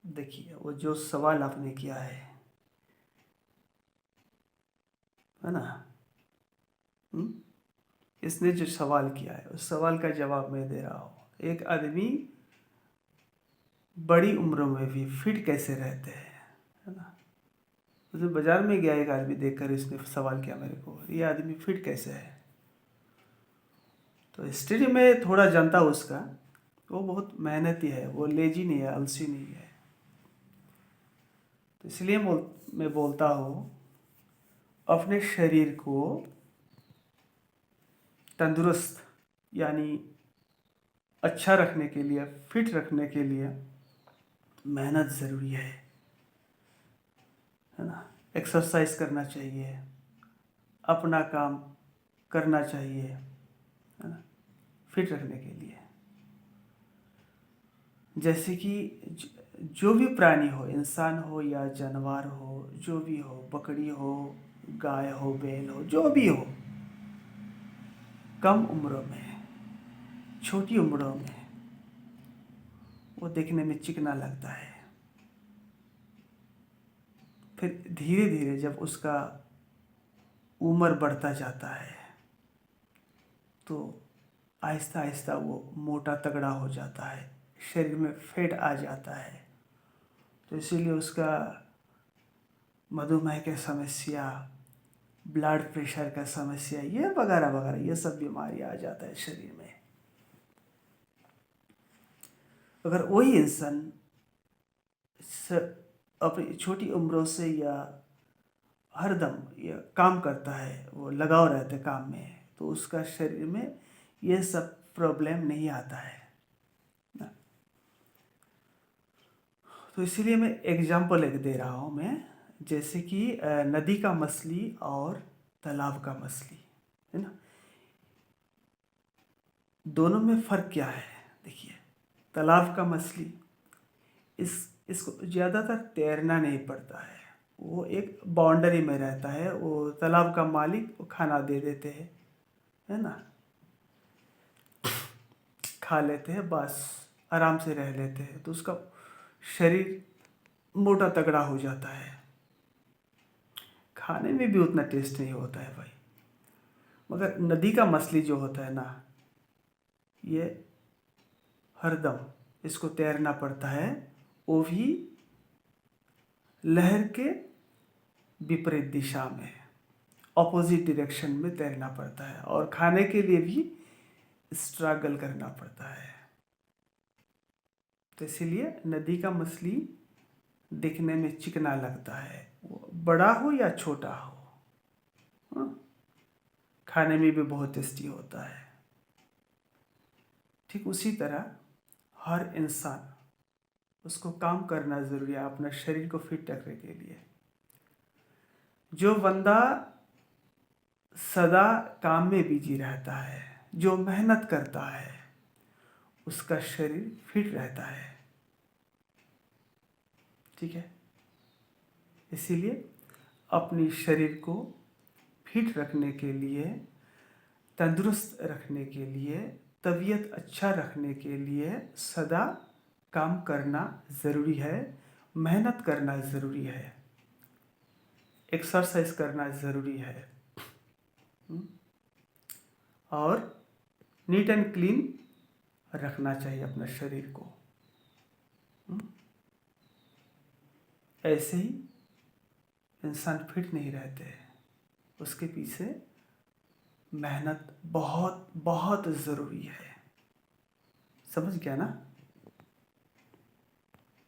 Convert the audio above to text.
देखिए वो जो सवाल आपने किया है ना। हुँ? इसने जो सवाल किया है उस सवाल का जवाब मैं दे रहा हूँ। एक आदमी बड़ी उम्र में भी फिट कैसे रहते हैं, है ना। तो बाजार में गया एक आदमी देखकर इसने सवाल किया मेरे को, ये आदमी फिट कैसे है। तो हिस्ट्री में थोड़ा जानता हूँ उसका, वो बहुत मेहनती है, वो लेजी नहीं है, आलसी नहीं है। तो इसलिए मैं बोलता हूँ अपने शरीर को तंदुरुस्त यानी अच्छा रखने के लिए, फिट रखने के लिए मेहनत ज़रूरी है ना। एक्सरसाइज करना चाहिए, अपना काम करना चाहिए, है ना, फिट रखने के लिए। जैसे कि जो भी प्राणी हो, इंसान हो या जानवर हो, जो भी हो, बकरी हो, गाय हो, बैल हो, जो भी हो, कम उम्र में, छोटी उम्रों में वो देखने में चिकना लगता है। फिर धीरे धीरे जब उसका उम्र बढ़ता जाता है तो आहिस्ता आहिस्ता वो मोटा तगड़ा हो जाता है, शरीर में फैट आ जाता है। तो इसीलिए उसका मधुमेह की समस्या, ब्लड प्रेशर का समस्या, ये वगैरह वगैरह ये सब बीमारी आ जाता है शरीर में। अगर वही इंसान अपनी छोटी उम्रों से या हरदम ये काम करता है, वो लगाव रहता है काम में, तो उसका शरीर में ये सब प्रॉब्लम नहीं आता है ना। तो इसीलिए मैं एग्जांपल एक दे रहा हूँ मैं, जैसे कि नदी का मछली और तालाब का मछली, है ना। दोनों में फ़र्क क्या है। देखिए तालाब का मछली इसको ज़्यादातर तैरना नहीं पड़ता है, वो एक बाउंड्री में रहता है, वो तालाब का मालिक वो खाना दे देते हैं, है ना, खा लेते हैं, बस आराम से रह लेते हैं, तो उसका शरीर मोटा तगड़ा हो जाता है। खाने में भी उतना टेस्ट नहीं होता है भाई। मगर नदी का मछली जो होता है ना, ये हरदम इसको तैरना पड़ता है, वो भी लहर के विपरीत दिशा में, ऑपोजिट डायरेक्शन में तैरना पड़ता है, और खाने के लिए भी स्ट्रगल करना पड़ता है। तो इसीलिए नदी का मछली दिखने में चिकना लगता है, वो बड़ा हो या छोटा हो, हाँ? खाने में भी बहुत टेस्टी होता है। ठीक उसी तरह हर इंसान, उसको काम करना ज़रूरी है अपना शरीर को फिट रखने के लिए। जो बंदा सदा काम में बिजी रहता है, जो मेहनत करता है, उसका शरीर फिट रहता है। ठीक है, इसीलिए अपनी शरीर को फिट रखने के लिए, तंदुरुस्त रखने के लिए, तबीयत अच्छा रखने के लिए सदा काम करना ज़रूरी है, मेहनत करना ज़रूरी है, एक्सरसाइज करना ज़रूरी है, और नीट एंड क्लीन रखना चाहिए अपने शरीर को। ऐसे ही इंसान फिट नहीं रहते, उसके पीछे मेहनत बहुत बहुत ज़रूरी है। समझ गया ना।